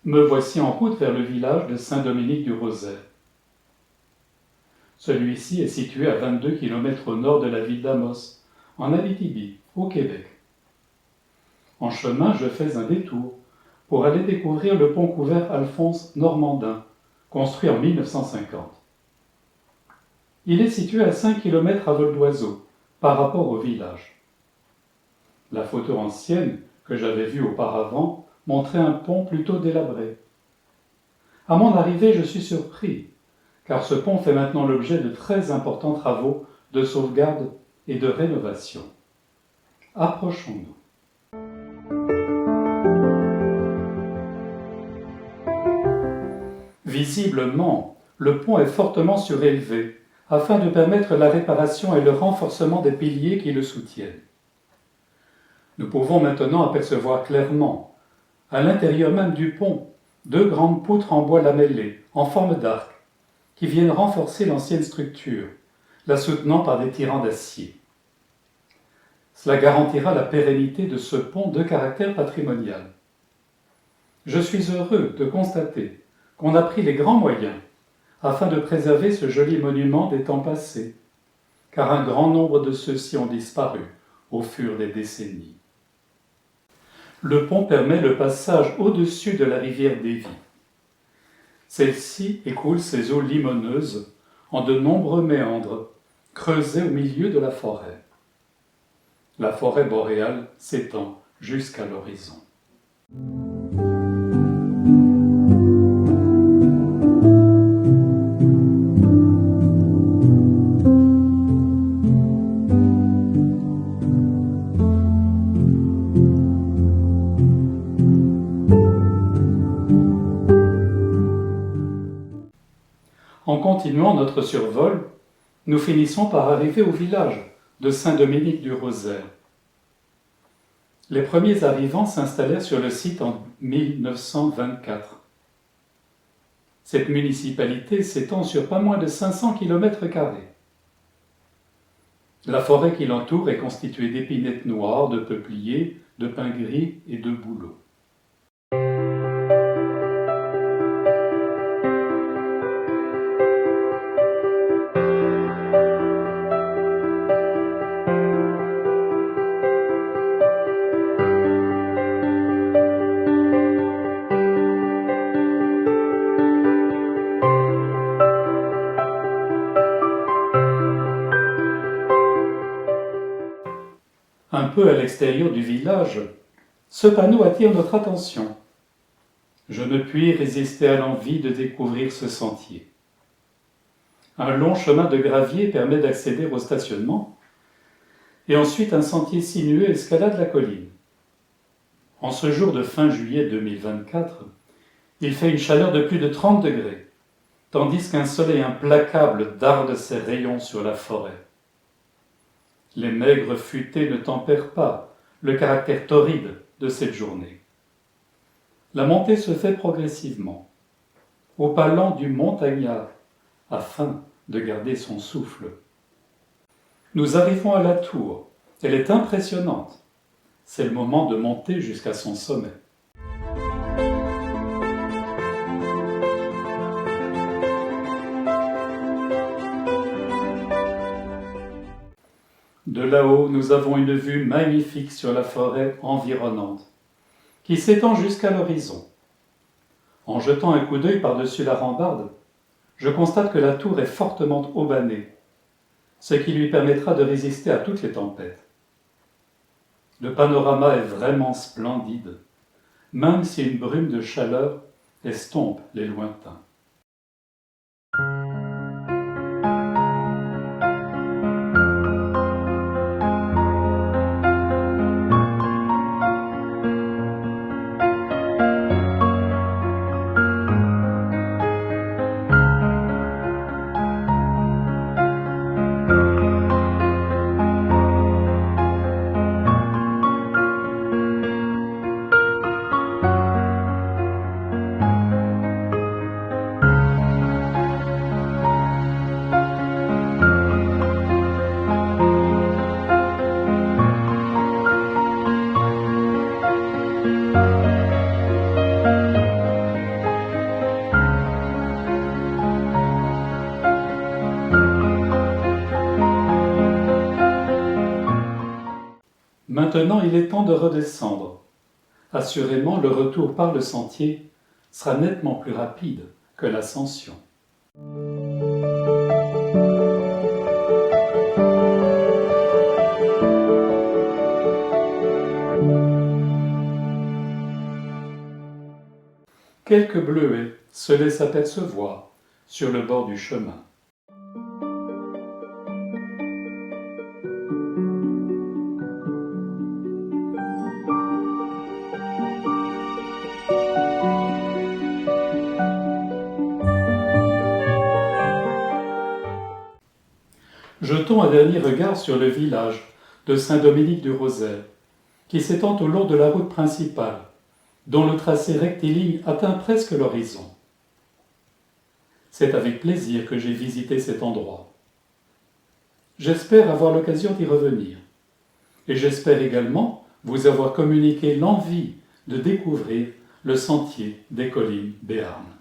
Me voici en route vers le village de Saint-Dominique-du-Rosaire. Celui-ci est situé à 22 km au nord de la ville d'Amos, en Abitibi, au Québec. En chemin, je fais un détour pour aller découvrir le pont couvert Alphonse Normandin, construit en 1950. Il est situé à 5 km à vol d'oiseau par rapport au village. La photo ancienne que j'avais vue auparavant montrait un pont plutôt délabré. À mon arrivée, je suis surpris, car ce pont fait maintenant l'objet de très importants travaux de sauvegarde et de rénovation. Approchons-nous. Visiblement, le pont est fortement surélevé, afin de permettre la réparation et le renforcement des piliers qui le soutiennent. Nous pouvons maintenant apercevoir clairement, à l'intérieur même du pont, 2 grandes poutres en bois lamellé, en forme d'arc, qui viennent renforcer l'ancienne structure, la soutenant par des tirants d'acier. Cela garantira la pérennité de ce pont de caractère patrimonial. Je suis heureux de constater qu'on a pris les grands moyens afin de préserver ce joli monument des temps passés, car un grand nombre de ceux-ci ont disparu au fur des décennies. Le pont permet le passage au-dessus de la rivière Dévy. Celle-ci écoule ses eaux limoneuses en de nombreux méandres, creusés au milieu de la forêt. La forêt boréale s'étend jusqu'à l'horizon. En continuant notre survol, nous finissons par arriver au village de Saint-Dominique-du-Rosaire. Les premiers arrivants s'installèrent sur le site en 1924. Cette municipalité s'étend sur pas moins de 500 km². La forêt qui l'entoure est constituée d'épinettes noires, de peupliers, de pins gris et de bouleaux. Un peu à l'extérieur du village, ce panneau attire notre attention. Je ne puis résister à l'envie de découvrir ce sentier. Un long chemin de gravier permet d'accéder au stationnement, et ensuite un sentier sinueux escalade la colline. En ce jour de fin juillet 2024, il fait une chaleur de plus de 30 degrés, tandis qu'un soleil implacable darde ses rayons sur la forêt. Les maigres futaies ne tempèrent pas le caractère torride de cette journée. La montée se fait progressivement, au pas lent du montagnard, afin de garder son souffle. Nous arrivons à la tour. Elle est impressionnante. C'est le moment de monter jusqu'à son sommet. De là-haut, nous avons une vue magnifique sur la forêt environnante, qui s'étend jusqu'à l'horizon. En jetant un coup d'œil par-dessus la rambarde, je constate que la tour est fortement haubanée, ce qui lui permettra de résister à toutes les tempêtes. Le panorama est vraiment splendide, même si une brume de chaleur estompe les lointains. Maintenant, il est temps de redescendre. Assurément, le retour par le sentier sera nettement plus rapide que l'ascension. Quelques bleuets se laissent apercevoir sur le bord du chemin. Jetons un dernier regard sur le village de Saint-Dominique-du-Rosaire, qui s'étend au long de la route principale, dont le tracé rectiligne atteint presque l'horizon. C'est avec plaisir que j'ai visité cet endroit. J'espère avoir l'occasion d'y revenir, et j'espère également vous avoir communiqué l'envie de découvrir le sentier des collines Béarn.